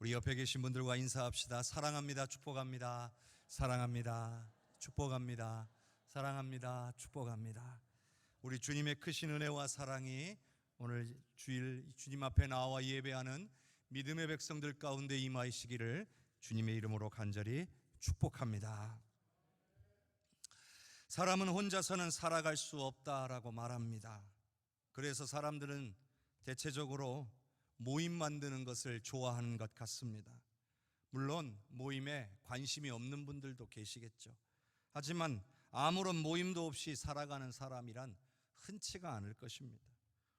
우리 옆에 계신 분들과 인사합시다. 사랑합니다. 축복합니다. 사랑합니다. 축복합니다. 사랑합니다. 축복합니다. 우리 주님의 크신 은혜와 사랑이 오늘 주일 주님 앞에 나와 예배하는 믿음의 백성들 가운데 임하시기를 주님의 이름으로 간절히 축복합니다. 사람은 혼자서는 살아갈 수 없다라고 말합니다. 그래서 사람들은 대체적으로 모임 만드는 것을 좋아하는 것 같습니다. 물론 모임에 관심이 없는 분들도 계시겠죠. 하지만 아무런 모임도 없이 살아가는 사람이란 흔치가 않을 것입니다.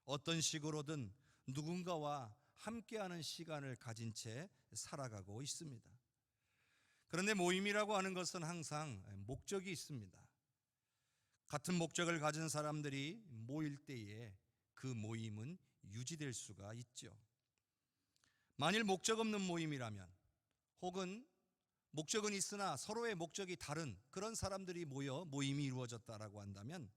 어떤 식으로든 누군가와 함께하는 시간을 가진 채 살아가고 있습니다. 그런데 모임이라고 하는 것은 항상 목적이 있습니다. 같은 목적을 가진 사람들이 모일 때에 그 모임은 유지될 수가 있죠. 만일 목적 없는 모임이라면, 혹은 목적은 있으나 서로의 목적이 다른 그런 사람들이 모여 모임이 이루어졌다라고 한다면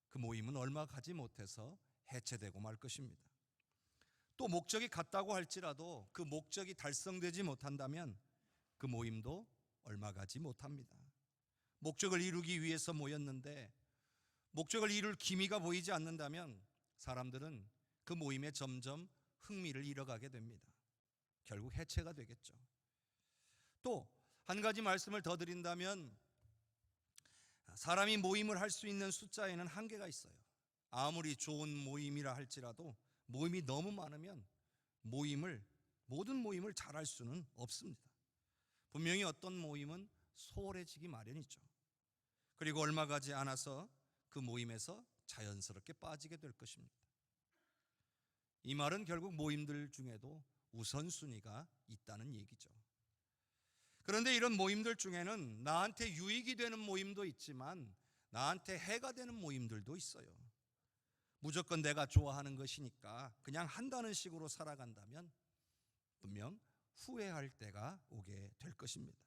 그 모임은 얼마 가지 못해서 해체되고 말 것입니다. 또 목적이 같다고 할지라도 그 목적이 달성되지 못한다면 그 모임도 얼마 가지 못합니다. 목적을 이루기 위해서 모였는데 목적을 이룰 기미가 보이지 않는다면 사람들은 그 모임에 점점 흥미를 잃어가게 됩니다. 결국 해체가 되겠죠. 또 한 가지 말씀을 더 드린다면, 사람이 모임을 할 수 있는 숫자에는 한계가 있어요. 아무리 좋은 모임이라 할지라도 모임이 너무 많으면 모든 모임을 잘할 수는 없습니다. 분명히 어떤 모임은 소홀해지기 마련이죠. 그리고 얼마 가지 않아서 그 모임에서 자연스럽게 빠지게 될 것입니다. 이 말은 결국 모임들 중에도 우선순위가 있다는 얘기죠. 그런데 이런 모임들 중에는 나한테 유익이 되는 모임도 있지만 나한테 해가 되는 모임들도 있어요. 무조건 내가 좋아하는 것이니까 그냥 한다는 식으로 살아간다면 분명 후회할 때가 오게 될 것입니다.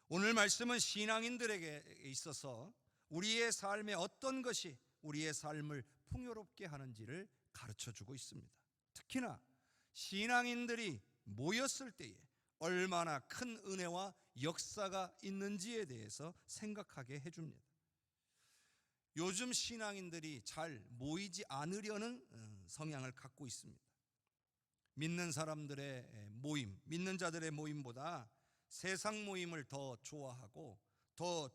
오늘 말씀은 신앙인들에게 있어서 우리의 삶에 어떤 것이 우리의 삶을 풍요롭게 하는지를 가르쳐주고 있습니다. 특히나 신앙인들이 모였을 때에 얼마나 큰 은혜와 역사가 있는지에 대해서 생각하게 해줍니다. 요즘 신앙인들이 잘 모이지 않으려는 성향을 갖고 있습니다. 믿는 사람들의 모임, 믿는 자들의 모임보다 세상 모임을 더 좋아하고 더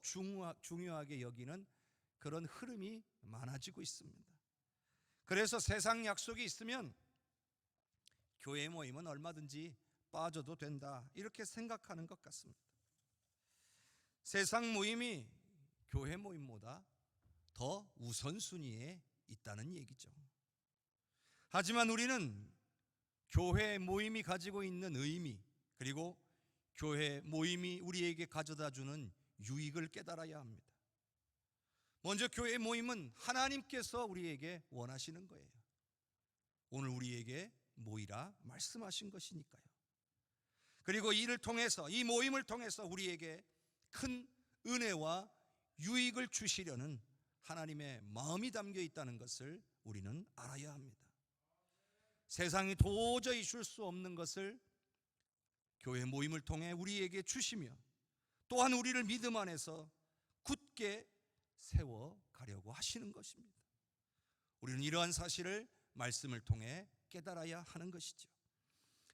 중요하게 여기는 그런 흐름이 많아지고 있습니다. 그래서 세상 약속이 있으면 교회 모임은 얼마든지 빠져도 된다, 이렇게 생각하는 것 같습니다. 세상 모임이 교회 모임보다 더 우선순위에 있다는 얘기죠. 하지만 우리는 교회 모임이 가지고 있는 의미, 그리고 교회 모임이 우리에게 가져다주는 유익을 깨달아야 합니다. 먼저 교회 모임은 하나님께서 우리에게 원하시는 거예요. 오늘 우리에게 모이라 말씀하신 것이니까요. 그리고 이를 통해서, 이 모임을 통해서 우리에게 큰 은혜와 유익을 주시려는 하나님의 마음이 담겨 있다는 것을 우리는 알아야 합니다. 세상이 도저히 줄 수 없는 것을 교회 모임을 통해 우리에게 주시며, 또한 우리를 믿음 안에서 굳게 세워가려고 하시는 것입니다. 우리는 이러한 사실을 말씀을 통해 깨달아야 하는 것이죠.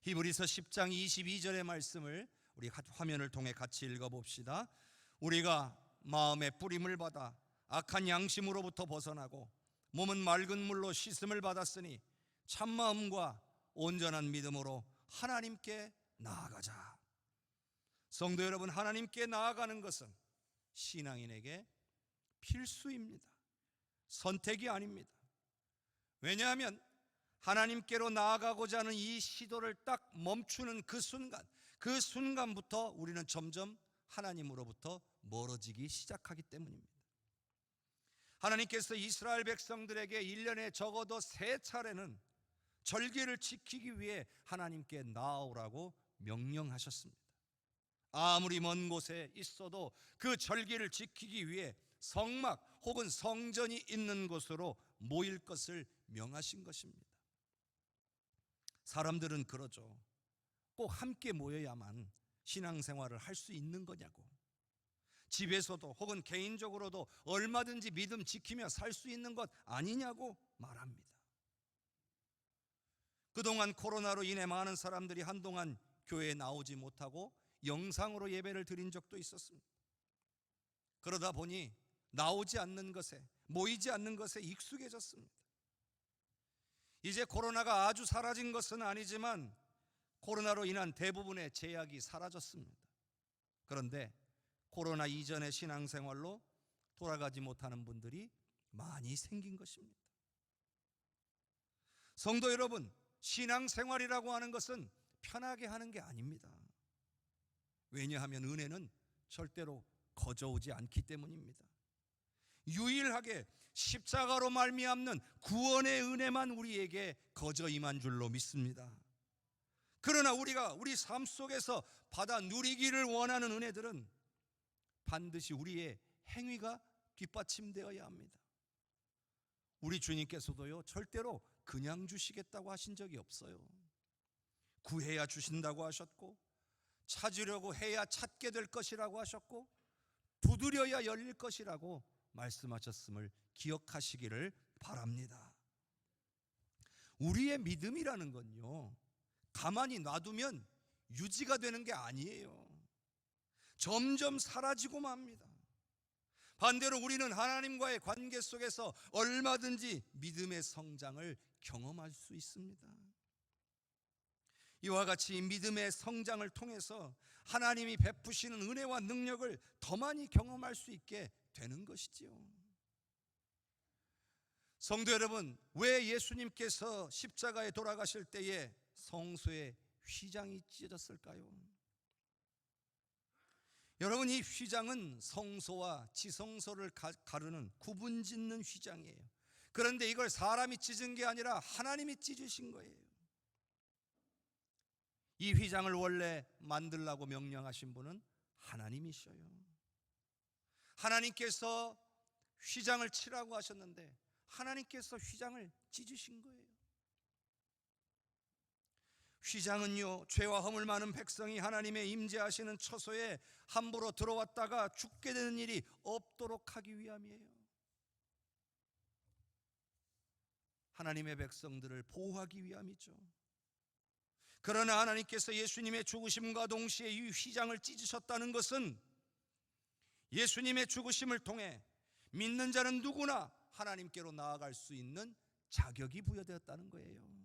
히브리서 10장 22절의 말씀을 우리 화면을 통해 같이 읽어봅시다. 우리가 마음의 뿌림을 받아 악한 양심으로부터 벗어나고 몸은 맑은 물로 씻음을 받았으니 참마음과 온전한 믿음으로 하나님께 나아가자. 성도 여러분, 하나님께 나아가는 것은 신앙인에게 필수입니다. 선택이 아닙니다. 왜냐하면 하나님께로 나아가고자 하는 이 시도를 딱 멈추는 그 순간부터 우리는 점점 하나님으로부터 멀어지기 시작하기 때문입니다. 하나님께서 이스라엘 백성들에게 1년에 적어도 3차례는 절기를 지키기 위해 하나님께 나아오라고 명령하셨습니다. 아무리 먼 곳에 있어도 그 절기를 지키기 위해 성막 혹은 성전이 있는 곳으로 모일 것을 명하신 것입니다. 사람들은 그러죠. 꼭 함께 모여야만 신앙생활을 할 수 있는 거냐고, 집에서도 혹은 개인적으로도 얼마든지 믿음 지키며 살 수 있는 것 아니냐고 말합니다. 그동안 코로나로 인해 많은 사람들이 한동안 교회에 나오지 못하고 영상으로 예배를 드린 적도 있었습니다. 그러다 보니 나오지 않는 것에, 모이지 않는 것에 익숙해졌습니다. 이제 코로나가 아주 사라진 것은 아니지만 코로나로 인한 대부분의 제약이 사라졌습니다. 그런데 코로나 이전의 신앙생활로 돌아가지 못하는 분들이 많이 생긴 것입니다. 성도 여러분, 신앙생활이라고 하는 것은 편하게 하는 게 아닙니다. 왜냐하면 은혜는 절대로 거저오지 않기 때문입니다. 유일하게 십자가로 말미암는 구원의 은혜만 우리에게 거저 임한 줄로 믿습니다. 그러나 우리가 우리 삶 속에서 받아 누리기를 원하는 은혜들은 반드시 우리의 행위가 뒷받침되어야 합니다. 우리 주님께서도요, 절대로 그냥 주시겠다고 하신 적이 없어요. 구해야 주신다고 하셨고, 찾으려고 해야 찾게 될 것이라고 하셨고, 두드려야 열릴 것이라고 말씀하셨음을 기억하시기를 바랍니다. 우리의 믿음이라는 건요, 가만히 놔두면 유지가 되는 게 아니에요. 점점 사라지고 맙니다. 반대로 우리는 하나님과의 관계 속에서 얼마든지 믿음의 성장을 경험할 수 있습니다. 이와 같이 믿음의 성장을 통해서 하나님이 베푸시는 은혜와 능력을 더 많이 경험할 수 있게 되는 것이지요. 성도 여러분, 왜 예수님께서 십자가에 돌아가실 때에 성소에 휘장이 찢어졌을까요? 여러분, 이 휘장은 성소와 지성소를 가르는 구분짓는 휘장이에요. 그런데 이걸 사람이 찢은 게 아니라 하나님이 찢으신 거예요. 이 휘장을 원래 만들라고 명령하신 분은 하나님이셔요. 하나님께서 휘장을 치라고 하셨는데 하나님께서 휘장을 찢으신 거예요. 휘장은요, 죄와 허물 많은 백성이 하나님의 임재하시는 처소에 함부로 들어왔다가 죽게 되는 일이 없도록 하기 위함이에요. 하나님의 백성들을 보호하기 위함이죠. 그러나 하나님께서 예수님의 죽으심과 동시에 이 휘장을 찢으셨다는 것은 예수님의 죽으심을 통해 믿는 자는 누구나 하나님께로 나아갈 수 있는 자격이 부여되었다는 거예요.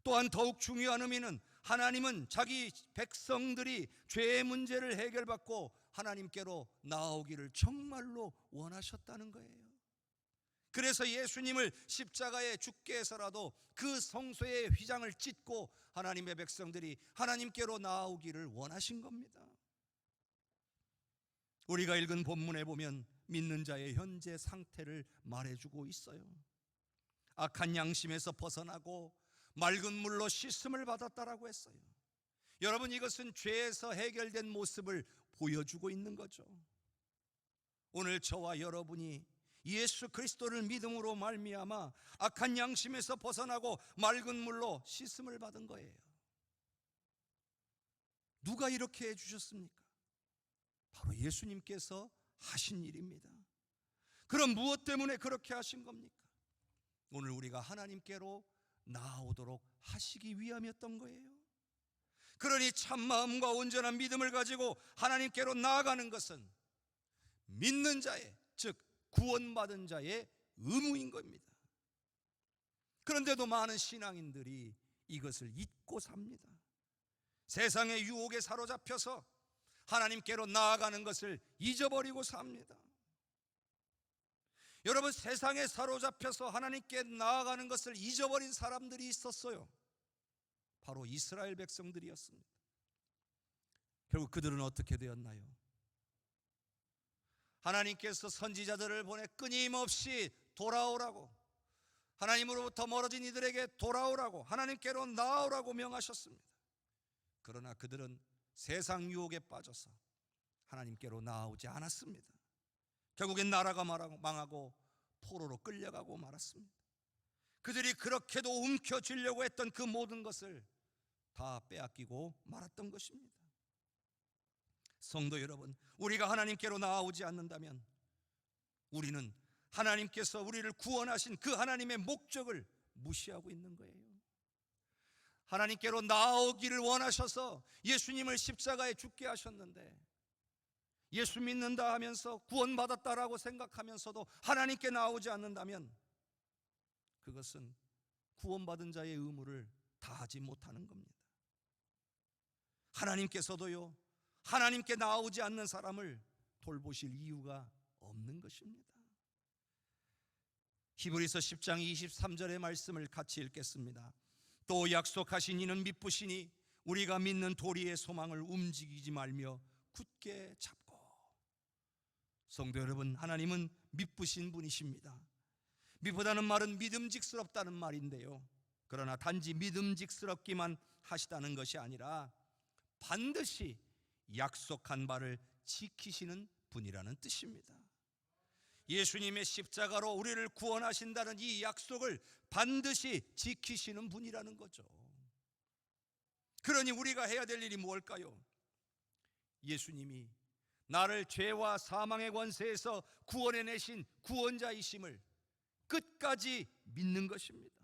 또한 더욱 중요한 의미는 하나님은 자기 백성들이 죄의 문제를 해결받고 하나님께로 나아오기를 정말로 원하셨다는 거예요. 그래서 예수님을 십자가에 죽게 해서라도 그 성소의 휘장을 찢고 하나님의 백성들이 하나님께로 나아오기를 원하신 겁니다. 우리가 읽은 본문에 보면 믿는 자의 현재 상태를 말해주고 있어요. 악한 양심에서 벗어나고 맑은 물로 씻음을 받았다라고 했어요. 여러분, 이것은 죄에서 해결된 모습을 보여주고 있는 거죠. 오늘 저와 여러분이 예수 그리스도를 믿음으로 말미암아 악한 양심에서 벗어나고 맑은 물로 씻음을 받은 거예요. 누가 이렇게 해주셨습니까? 바로 예수님께서 하신 일입니다. 그럼 무엇 때문에 그렇게 하신 겁니까? 오늘 우리가 하나님께로 나아오도록 하시기 위함이었던 거예요. 그러니 참마음과 온전한 믿음을 가지고 하나님께로 나아가는 것은 믿는 자의, 즉 구원받은 자의 의무인 겁니다. 그런데도 많은 신앙인들이 이것을 잊고 삽니다. 세상의 유혹에 사로잡혀서 하나님께로 나아가는 것을 잊어버리고 삽니다. 여러분, 세상에 사로잡혀서 하나님께 나아가는 것을 잊어버린 사람들이 있었어요. 바로 이스라엘 백성들이었습니다. 결국 그들은 어떻게 되었나요? 하나님께서 선지자들을 보내 끊임없이 돌아오라고, 하나님으로부터 멀어진 이들에게 돌아오라고, 하나님께로 나아오라고 명하셨습니다. 그러나 그들은 세상 유혹에 빠져서 하나님께로 나아오지 않았습니다. 결국엔 나라가 망하고 포로로 끌려가고 말았습니다. 그들이 그렇게도 움켜쥐려고 했던 그 모든 것을 다 빼앗기고 말았던 것입니다. 성도 여러분, 우리가 하나님께로 나아오지 않는다면 우리는 하나님께서 우리를 구원하신 그 하나님의 목적을 무시하고 있는 거예요. 하나님께로 나아오기를 원하셔서 예수님을 십자가에 죽게 하셨는데, 예수 믿는다 하면서 구원받았다라고 생각하면서도 하나님께 나오지 않는다면 그것은 구원받은 자의 의무를 다하지 못하는 겁니다. 하나님께서도요, 하나님께 나오지 않는 사람을 돌보실 이유가 없는 것입니다. 히브리서 10장 23절의 말씀을 같이 읽겠습니다. 또 약속하신 이는 미쁘시니 우리가 믿는 도리의 소망을 움직이지 말며 굳게 잡고. 성도 여러분, 하나님은 미쁘신 분이십니다. 미쁘다는 말은 믿음직스럽다는 말인데요, 그러나 단지 믿음직스럽기만 하시다는 것이 아니라 반드시 약속한 바를 지키시는 분이라는 뜻입니다. 예수님의 십자가로 우리를 구원하신다는 이 약속을 반드시 지키시는 분이라는 거죠. 그러니 우리가 해야 될 일이 무엇일까요? 예수님이 나를 죄와 사망의 권세에서 구원해내신 구원자이심을 끝까지 믿는 것입니다.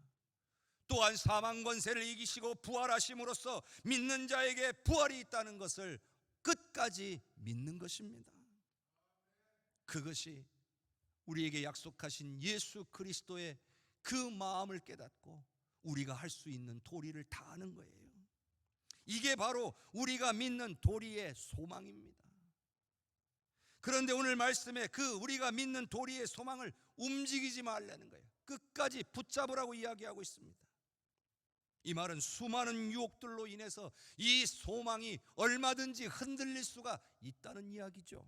또한 사망 권세를 이기시고 부활하심으로써 믿는 자에게 부활이 있다는 것을 끝까지 믿는 것입니다. 그것이 우리에게 약속하신 예수 그리스도의 그 마음을 깨닫고 우리가 할 수 있는 도리를 다하는 거예요. 이게 바로 우리가 믿는 도리의 소망입니다. 그런데 오늘 말씀에 그 우리가 믿는 도리의 소망을 움직이지 말라는 거예요. 끝까지 붙잡으라고 이야기하고 있습니다. 이 말은 수많은 유혹들로 인해서 이 소망이 얼마든지 흔들릴 수가 있다는 이야기죠.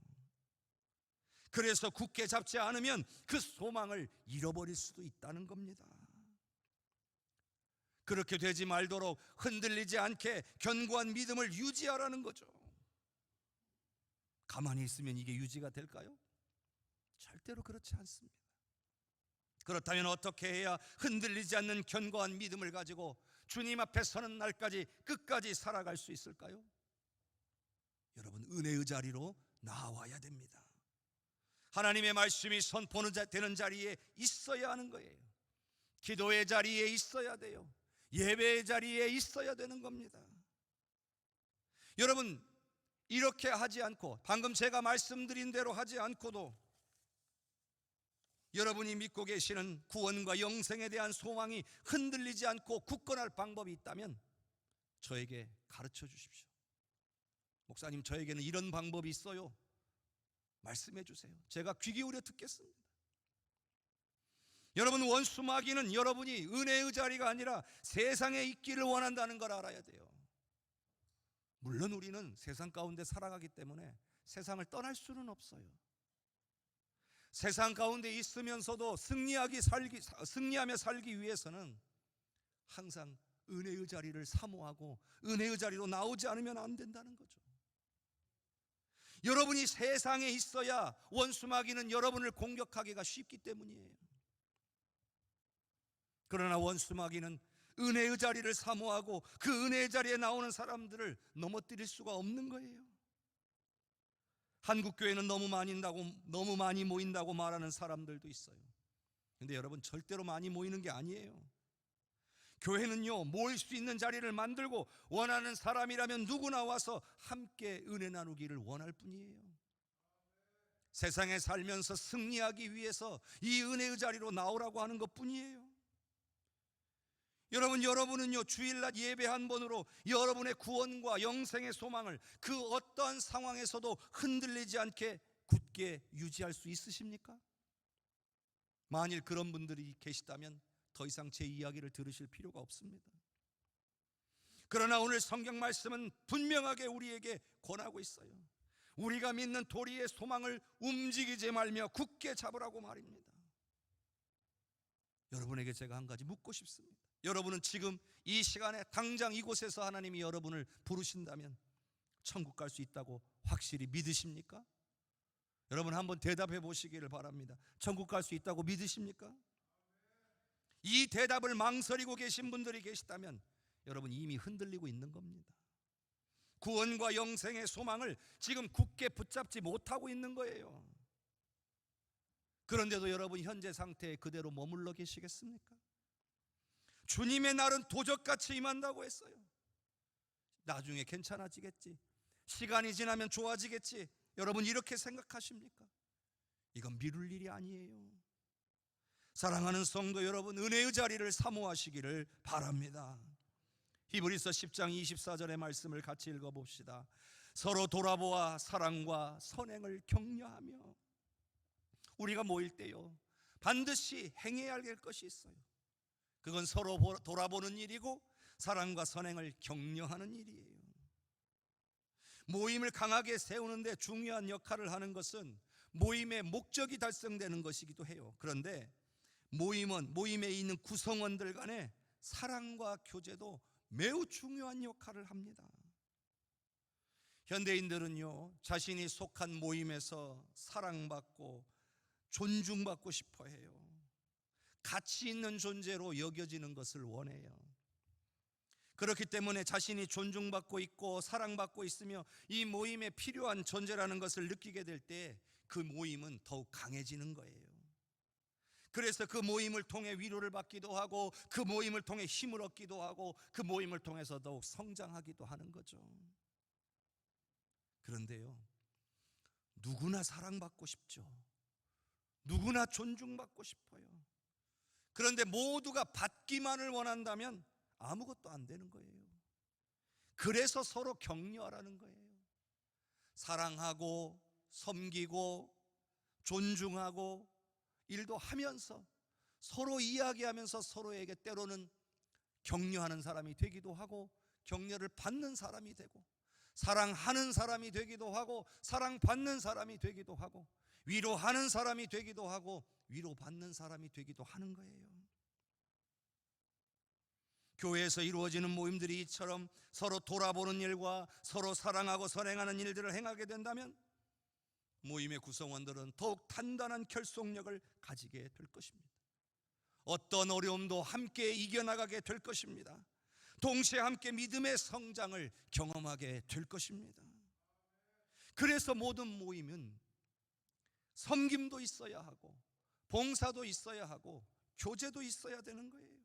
그래서 굳게 잡지 않으면 그 소망을 잃어버릴 수도 있다는 겁니다. 그렇게 되지 말도록 흔들리지 않게 견고한 믿음을 유지하라는 거죠. 가만히 있으면 이게 유지가 될까요? 절대로 그렇지 않습니다. 그렇다면 어떻게 해야 흔들리지 않는 견고한 믿음을 가지고 주님 앞에 서는 날까지 끝까지 살아갈 수 있을까요? 여러분, 은혜의 자리로 나와야 됩니다. 하나님의 말씀이 선포되는 자리에 있어야 하는 거예요. 기도의 자리에 있어야 돼요. 예배의 자리에 있어야 되는 겁니다. 여러분, 이렇게 하지 않고, 방금 제가 말씀드린 대로 하지 않고도 여러분이 믿고 계시는 구원과 영생에 대한 소망이 흔들리지 않고 굳건할 방법이 있다면 저에게 가르쳐 주십시오. 목사님, 저에게는 이런 방법이 있어요. 말씀해 주세요. 제가 귀 기울여 듣겠습니다. 여러분, 원수마귀는 여러분이 은혜의 자리가 아니라 세상에 있기를 원한다는 걸 알아야 돼요. 물론 우리는 세상 가운데 살아가기 때문에 세상을 떠날 수는 없어요. 세상 가운데 있으면서도 승리하며 살기 위해서는 항상 은혜의 자리를 사모하고 은혜의 자리로 나오지 않으면 안 된다는 거죠. 여러분이 세상에 있어야 원수마귀는 여러분을 공격하기가 쉽기 때문이에요. 그러나 원수마귀는 은혜의 자리를 사모하고 그 은혜의 자리에 나오는 사람들을 넘어뜨릴 수가 없는 거예요. 한국교회는 너무 많이 모인다고 말하는 사람들도 있어요. 그런데 여러분, 절대로 많이 모이는 게 아니에요. 교회는요, 모일 수 있는 자리를 만들고 원하는 사람이라면 누구나 와서 함께 은혜 나누기를 원할 뿐이에요. 세상에 살면서 승리하기 위해서 이 은혜의 자리로 나오라고 하는 것 뿐이에요. 여러분은요, 주일날 예배 한 번으로 여러분의 구원과 영생의 소망을 그 어떠한 상황에서도 흔들리지 않게 굳게 유지할 수 있으십니까? 만일 그런 분들이 계시다면 더 이상 제 이야기를 들으실 필요가 없습니다. 그러나 오늘 성경 말씀은 분명하게 우리에게 권하고 있어요. 우리가 믿는 도리의 소망을 움직이지 말며 굳게 잡으라고 말입니다. 여러분에게 제가 한 가지 묻고 싶습니다. 여러분은 지금 이 시간에 당장 이곳에서 하나님이 여러분을 부르신다면 천국 갈 수 있다고 확실히 믿으십니까? 여러분, 한번 대답해 보시기를 바랍니다. 천국 갈 수 있다고 믿으십니까? 이 대답을 망설이고 계신 분들이 계시다면 여러분 이미 흔들리고 있는 겁니다. 구원과 영생의 소망을 지금 굳게 붙잡지 못하고 있는 거예요. 그런데도 여러분 현재 상태에 그대로 머물러 계시겠습니까? 주님의 날은 도적같이 임한다고 했어요. 나중에 괜찮아지겠지, 시간이 지나면 좋아지겠지, 여러분 이렇게 생각하십니까? 이건 미룰 일이 아니에요. 사랑하는 성도 여러분, 은혜의 자리를 사모하시기를 바랍니다. 히브리서 10장 24절의 말씀을 같이 읽어봅시다. 서로 돌아보아 사랑과 선행을 격려하며. 우리가 모일 때요, 반드시 행해야 할 것이 있어요. 그건 서로 돌아보는 일이고 사랑과 선행을 격려하는 일이에요. 모임을 강하게 세우는데 중요한 역할을 하는 것은 모임의 목적이 달성되는 것이기도 해요. 그런데 모임에 있는 구성원들 간의 사랑과 교제도 매우 중요한 역할을 합니다. 현대인들은요, 자신이 속한 모임에서 사랑받고 존중받고 싶어 해요. 가치 있는 존재로 여겨지는 것을 원해요. 그렇기 때문에 자신이 존중받고 있고 사랑받고 있으며 이 모임에 필요한 존재라는 것을 느끼게 될 때 그 모임은 더욱 강해지는 거예요. 그래서 그 모임을 통해 위로를 받기도 하고 그 모임을 통해 힘을 얻기도 하고 그 모임을 통해서 더욱 성장하기도 하는 거죠. 그런데요, 누구나 사랑받고 싶죠. 누구나 존중받고 싶어요. 그런데 모두가 받기만을 원한다면 아무것도 안 되는 거예요. 그래서 서로 격려하라는 거예요. 사랑하고 섬기고 존중하고 일도 하면서 서로 이야기하면서 서로에게 때로는 격려하는 사람이 되기도 하고 격려를 받는 사람이 되고 사랑하는 사람이 되기도 하고 사랑받는 사람이 되기도 하고 위로하는 사람이 되기도 하고 위로받는 사람이 되기도 하는 거예요. 교회에서 이루어지는 모임들이 이처럼 서로 돌아보는 일과 서로 사랑하고 선행하는 일들을 행하게 된다면 모임의 구성원들은 더욱 단단한 결속력을 가지게 될 것입니다. 어떤 어려움도 함께 이겨나가게 될 것입니다. 동시에 함께 믿음의 성장을 경험하게 될 것입니다. 그래서 모든 모임은 섬김도 있어야 하고 봉사도 있어야 하고 교제도 있어야 되는 거예요.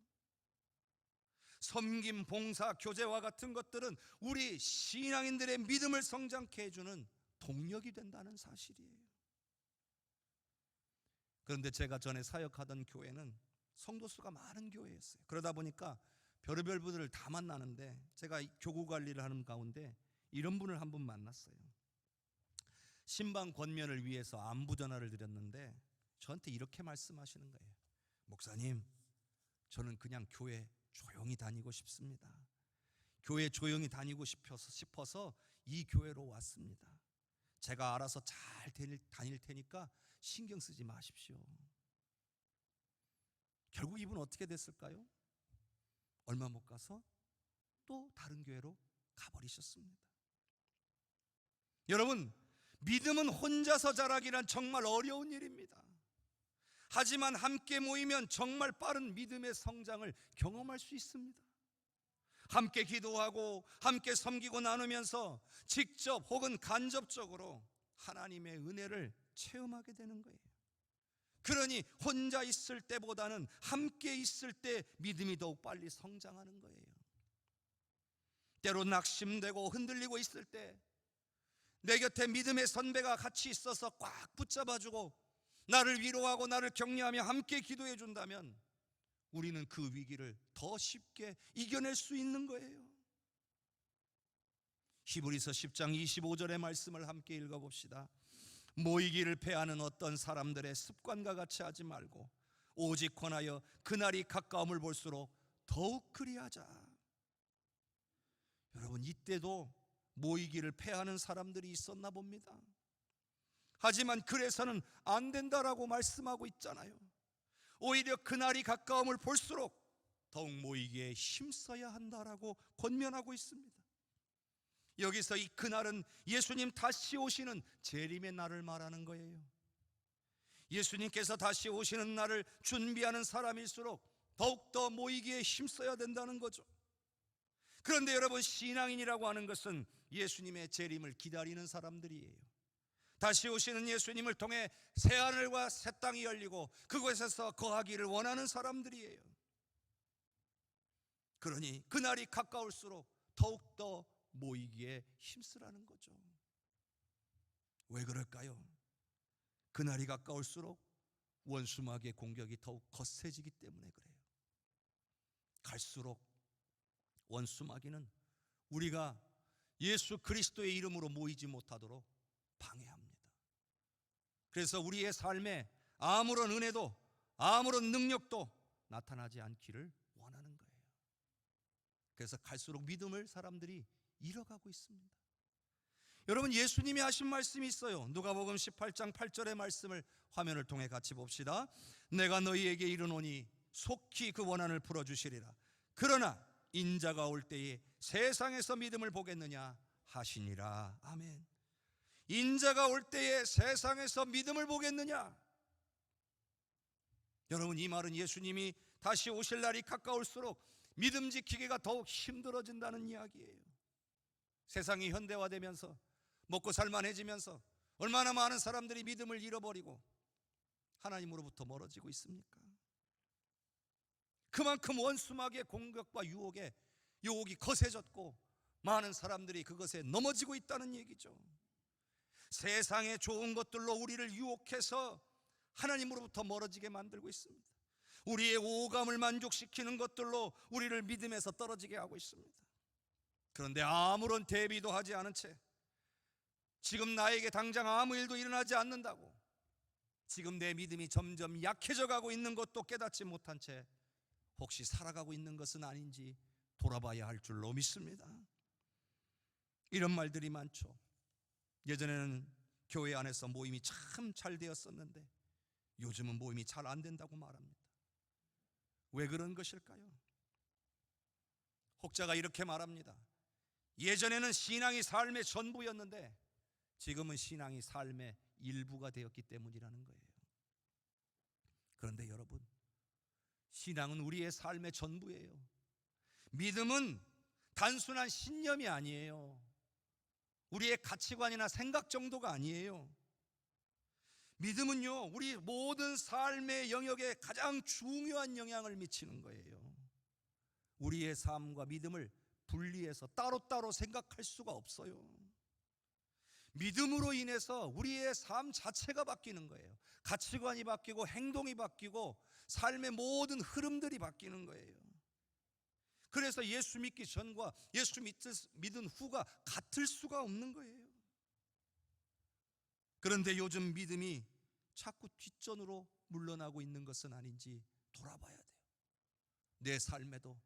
섬김, 봉사, 교제와 같은 것들은 우리 신앙인들의 믿음을 성장케 해주는 동력이 된다는 사실이에요. 그런데 제가 전에 사역하던 교회는 성도 수가 많은 교회였어요. 그러다 보니까 별의별 분들을 다 만나는데 제가 교구 관리를 하는 가운데 이런 분을 한 분 만났어요. 신방 권면을 위해서 안부 전화를 드렸는데 저한테 이렇게 말씀하시는 거예요. 목사님, 저는 그냥 교회 조용히 다니고 싶습니다. 교회 조용히 다니고 싶어서 이 교회로 왔습니다. 제가 알아서 잘 다닐 테니까 신경 쓰지 마십시오. 결국 이분 어떻게 됐을까요? 얼마 못 가서 또 다른 교회로 가버리셨습니다. 여러분, 믿음은 혼자서 자라기란 정말 어려운 일입니다. 하지만 함께 모이면 정말 빠른 믿음의 성장을 경험할 수 있습니다. 함께 기도하고 함께 섬기고 나누면서 직접 혹은 간접적으로 하나님의 은혜를 체험하게 되는 거예요. 그러니 혼자 있을 때보다는 함께 있을 때 믿음이 더욱 빨리 성장하는 거예요. 때로 낙심되고 흔들리고 있을 때 내 곁에 믿음의 선배가 같이 있어서 꽉 붙잡아주고 나를 위로하고 나를 격려하며 함께 기도해 준다면 우리는 그 위기를 더 쉽게 이겨낼 수 있는 거예요. 히브리서 10장 25절의 말씀을 함께 읽어봅시다. 모이기를 패하는 어떤 사람들의 습관과 같이 하지 말고 오직 권하여 그날이 가까움을 볼수록 더욱 그리하자. 여러분, 이때도 모이기를 패하는 사람들이 있었나 봅니다. 하지만 그래서는 안 된다라고 말씀하고 있잖아요. 오히려 그날이 가까움을 볼수록 더욱 모이기에 힘써야 한다라고 권면하고 있습니다. 여기서 이 그날은 예수님 다시 오시는 재림의 날을 말하는 거예요. 예수님께서 다시 오시는 날을 준비하는 사람일수록 더욱더 모이기에 힘써야 된다는 거죠. 그런데 여러분, 신앙인이라고 하는 것은 예수님의 재림을 기다리는 사람들이에요. 다시 오시는 예수님을 통해 새하늘과 새 땅이 열리고 그곳에서 거하기를 원하는 사람들이에요. 그러니 그날이 가까울수록 더욱더 모이기에 힘쓰라는 거죠. 왜 그럴까요? 그날이 가까울수록 원수마귀의 공격이 더욱 거세지기 때문에 그래요. 갈수록 원수마귀는 우리가 예수 그리스도의 이름으로 모이지 못하도록 방해합니다. 그래서 우리의 삶에 아무런 은혜도 아무런 능력도 나타나지 않기를 원하는 거예요. 그래서 갈수록 믿음을 사람들이 잃어가고 있습니다. 여러분, 예수님이 하신 말씀이 있어요. 누가복음 18장 8절의 말씀을 화면을 통해 같이 봅시다. 내가 너희에게 이르노니 속히 그 원한을 풀어주시리라. 그러나 인자가 올 때에 세상에서 믿음을 보겠느냐 하시니라. 아멘. 인자가 올 때에 세상에서 믿음을 보겠느냐. 여러분, 이 말은 예수님이 다시 오실 날이 가까울수록 믿음 지키기가 더욱 힘들어진다는 이야기예요. 세상이 현대화되면서 먹고 살만해지면서 얼마나 많은 사람들이 믿음을 잃어버리고 하나님으로부터 멀어지고 있습니까? 그만큼 원수마귀의 공격과 유혹이 거세졌고 많은 사람들이 그것에 넘어지고 있다는 얘기죠. 세상의 좋은 것들로 우리를 유혹해서 하나님으로부터 멀어지게 만들고 있습니다. 우리의 오감을 만족시키는 것들로 우리를 믿음에서 떨어지게 하고 있습니다. 그런데 아무런 대비도 하지 않은 채 지금 나에게 당장 아무 일도 일어나지 않는다고, 지금 내 믿음이 점점 약해져 가고 있는 것도 깨닫지 못한 채 혹시 살아가고 있는 것은 아닌지 돌아봐야 할 줄로 믿습니다. 이런 말들이 많죠. 예전에는 교회 안에서 모임이 참 잘 되었었는데 요즘은 모임이 잘 안 된다고 말합니다. 왜 그런 것일까요? 혹자가 이렇게 말합니다. 예전에는 신앙이 삶의 전부였는데 지금은 신앙이 삶의 일부가 되었기 때문이라는 거예요. 그런데 여러분, 신앙은 우리의 삶의 전부예요. 믿음은 단순한 신념이 아니에요. 우리의 가치관이나 생각 정도가 아니에요. 믿음은요, 우리 모든 삶의 영역에 가장 중요한 영향을 미치는 거예요. 우리의 삶과 믿음을 분리해서 따로따로 생각할 수가 없어요. 믿음으로 인해서 우리의 삶 자체가 바뀌는 거예요. 가치관이 바뀌고 행동이 바뀌고 삶의 모든 흐름들이 바뀌는 거예요. 그래서 예수 믿기 전과 예수 믿은 후가 같을 수가 없는 거예요. 그런데 요즘 믿음이 자꾸 뒷전으로 물러나고 있는 것은 아닌지 돌아봐야 돼요. 내 삶에도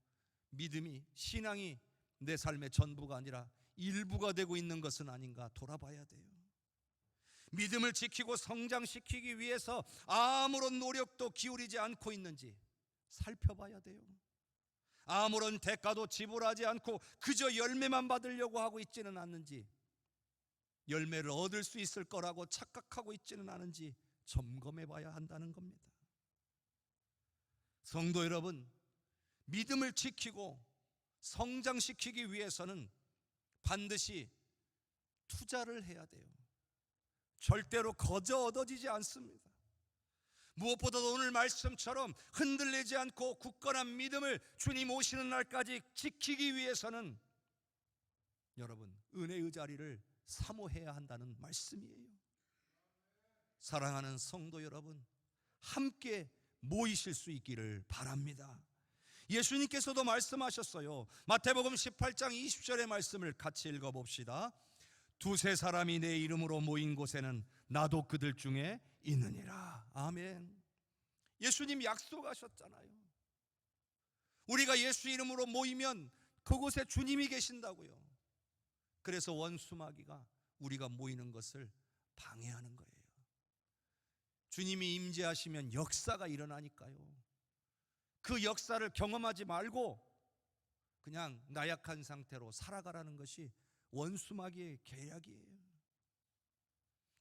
믿음이, 신앙이 내 삶의 전부가 아니라 일부가 되고 있는 것은 아닌가 돌아봐야 돼요. 믿음을 지키고 성장시키기 위해서 아무런 노력도 기울이지 않고 있는지 살펴봐야 돼요. 아무런 대가도 지불하지 않고 그저 열매만 받으려고 하고 있지는 않는지, 열매를 얻을 수 있을 거라고 착각하고 있지는 않은지 점검해 봐야 한다는 겁니다. 성도 여러분, 믿음을 지키고 성장시키기 위해서는 반드시 투자를 해야 돼요. 절대로 거저 얻어지지 않습니다. 무엇보다도 오늘 말씀처럼 흔들리지 않고 굳건한 믿음을 주님 오시는 날까지 지키기 위해서는 여러분, 은혜의 자리를 사모해야 한다는 말씀이에요. 사랑하는 성도 여러분, 함께 모이실 수 있기를 바랍니다. 예수님께서도 말씀하셨어요. 마태복음 18장 20절의 말씀을 같이 읽어봅시다. 두세 사람이 내 이름으로 모인 곳에는 나도 그들 중에 있느니라. 아멘. 예수님 약속하셨잖아요. 우리가 예수 이름으로 모이면 그곳에 주님이 계신다고요. 그래서 원수마귀가 우리가 모이는 것을 방해하는 거예요. 주님이 임재하시면 역사가 일어나니까요. 그 역사를 경험하지 말고 그냥 나약한 상태로 살아가라는 것이 원수마귀의 계략이에요.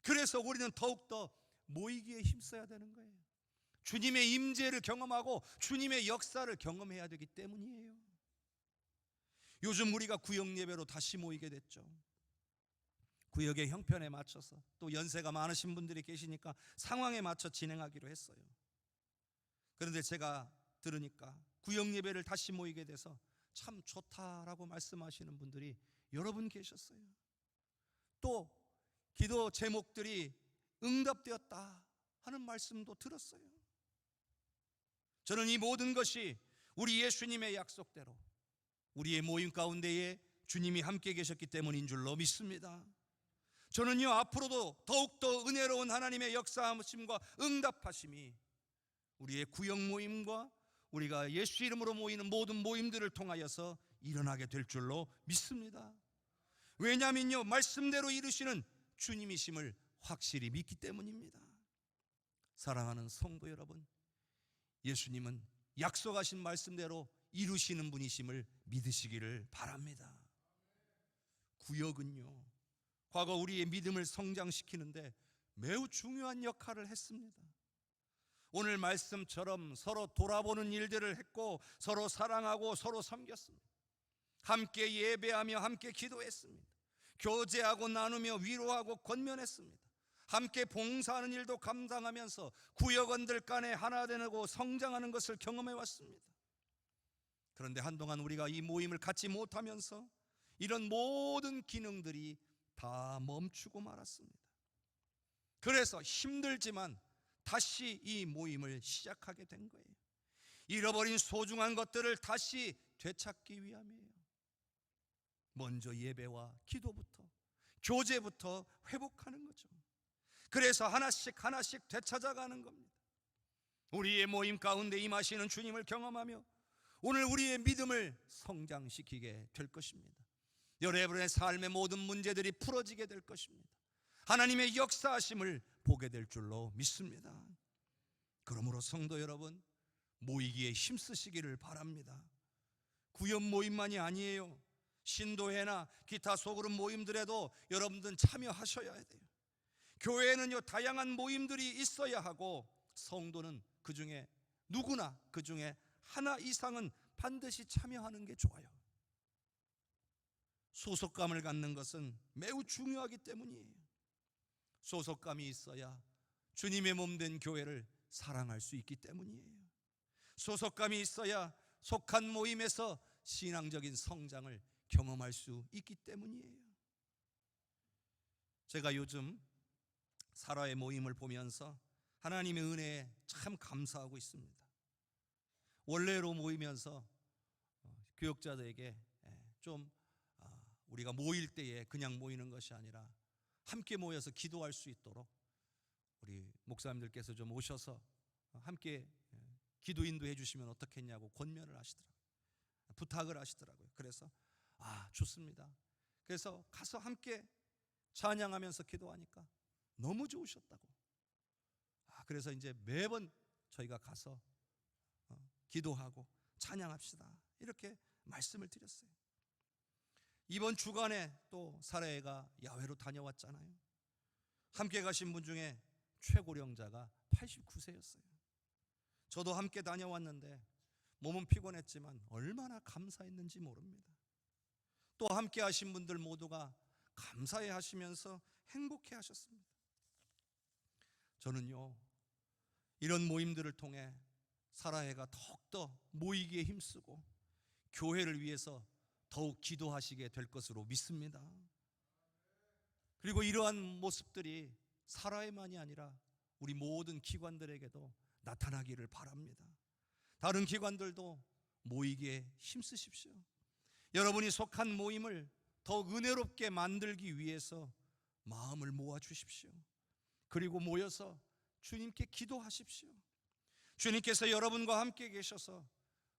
그래서 우리는 더욱더 모이기에 힘써야 되는 거예요. 주님의 임재를 경험하고 주님의 역사를 경험해야 되기 때문이에요. 요즘 우리가 구역 예배로 다시 모이게 됐죠. 구역의 형편에 맞춰서, 또 연세가 많으신 분들이 계시니까 상황에 맞춰 진행하기로 했어요. 그런데 제가 들으니까 구역 예배를 다시 모이게 돼서 참 좋다라고 말씀하시는 분들이 여러 분 계셨어요. 또 기도 제목들이 응답되었다 하는 말씀도 들었어요. 저는 이 모든 것이 우리 예수님의 약속대로 우리의 모임 가운데에 주님이 함께 계셨기 때문인 줄로 믿습니다. 저는요, 앞으로도 더욱더 은혜로운 하나님의 역사하심과 응답하심이 우리의 구역 모임과 우리가 예수 이름으로 모이는 모든 모임들을 통하여서 일어나게 될 줄로 믿습니다. 왜냐하면요, 말씀대로 이루시는 주님이심을 확실히 믿기 때문입니다. 사랑하는 성도 여러분, 예수님은 약속하신 말씀대로 이루시는 분이심을 믿으시기를 바랍니다. 구역은요, 과거 우리의 믿음을 성장시키는데 매우 중요한 역할을 했습니다. 오늘 말씀처럼 서로 돌아보는 일들을 했고, 서로 사랑하고 서로 섬겼습니다. 함께 예배하며 함께 기도했습니다. 교제하고 나누며 위로하고 권면했습니다. 함께 봉사하는 일도 감당하면서 구역원들 간에 하나 되고 성장하는 것을 경험해 왔습니다. 그런데 한동안 우리가 이 모임을 갖지 못하면서 이런 모든 기능들이 다 멈추고 말았습니다. 그래서 힘들지만 다시 이 모임을 시작하게 된 거예요. 잃어버린 소중한 것들을 다시 되찾기 위함이에요. 먼저 예배와 기도부터, 교제부터 회복하는 거죠. 그래서 하나씩 하나씩 되찾아가는 겁니다. 우리의 모임 가운데 임하시는 주님을 경험하며 오늘 우리의 믿음을 성장시키게 될 것입니다. 여러분의 삶의 모든 문제들이 풀어지게 될 것입니다. 하나님의 역사하심을 보게 될 줄로 믿습니다. 그러므로 성도 여러분, 모이기에 힘쓰시기를 바랍니다. 구역 모임만이 아니에요. 신도회나 기타 소그룹 모임들에도 여러분들은 참여하셔야 돼요. 교회는요, 다양한 모임들이 있어야 하고, 성도는 그 중에 누구나 그 중에 하나 이상은 반드시 참여하는 게 좋아요. 소속감을 갖는 것은 매우 중요하기 때문이에요. 소속감이 있어야 주님의 몸 된 교회를 사랑할 수 있기 때문이에요. 소속감이 있어야 속한 모임에서 신앙적인 성장을 경험할 수 있기 때문이에요. 제가 요즘 사라의 모임을 보면서 하나님의 은혜에 참 감사하고 있습니다. 원래로 모이면서 교역자들에게 좀 우리가 모일 때에 그냥 모이는 것이 아니라 함께 모여서 기도할 수 있도록 우리 목사님들께서 좀 오셔서 함께 기도 인도해 주시면 어떻겠냐고 권면을 하시더라고요. 부탁을 하시더라고요. 그래서 좋습니다. 그래서 가서 함께 찬양하면서 기도하니까 너무 좋으셨다고. 그래서 이제 매번 저희가 가서 기도하고 찬양합시다, 이렇게 말씀을 드렸어요. 이번 주간에 또 사례가 야외로 다녀왔잖아요. 함께 가신 분 중에 최고령자가 89세였어요. 저도 함께 다녀왔는데 몸은 피곤했지만 얼마나 감사했는지 모릅니다. 또 함께 하신 분들 모두가 감사해 하시면서 행복해 하셨습니다. 저는요, 이런 모임들을 통해 사라회가 더욱더 모이기에 힘쓰고 교회를 위해서 더욱 기도하시게 될 것으로 믿습니다. 그리고 이러한 모습들이 사라회만이 아니라 우리 모든 기관들에게도 나타나기를 바랍니다. 다른 기관들도 모이기에 힘쓰십시오. 여러분이 속한 모임을 더욱 은혜롭게 만들기 위해서 마음을 모아 주십시오. 그리고 모여서 주님께 기도하십시오. 주님께서 여러분과 함께 계셔서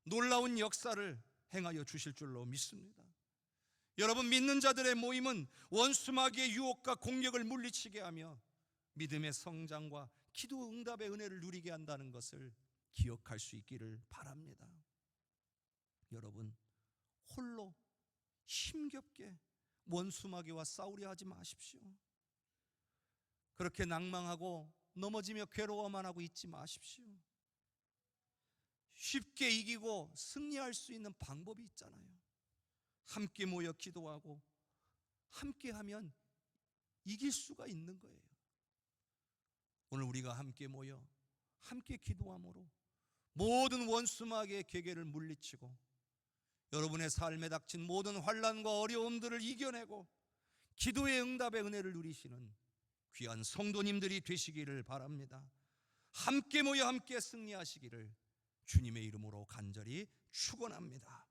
놀라운 역사를 행하여 주실 줄로 믿습니다. 여러분, 믿는 자들의 모임은 원수마귀의 유혹과 공격을 물리치게 하며 믿음의 성장과 기도 응답의 은혜를 누리게 한다는 것을 기억할 수 있기를 바랍니다. 여러분, 홀로 힘겹게 원수마귀와 싸우려 하지 마십시오. 그렇게 낭망하고 넘어지며 괴로워만 하고 있지 마십시오. 쉽게 이기고 승리할 수 있는 방법이 있잖아요. 함께 모여 기도하고 함께 하면 이길 수가 있는 거예요. 오늘 우리가 함께 모여 함께 기도함으로 모든 원수마귀의 계계를 물리치고 여러분의 삶에 닥친 모든 환난과 어려움들을 이겨내고 기도의 응답의 은혜를 누리시는 귀한 성도님들이 되시기를 바랍니다. 함께 모여 함께 승리하시기를 주님의 이름으로 간절히 축원합니다.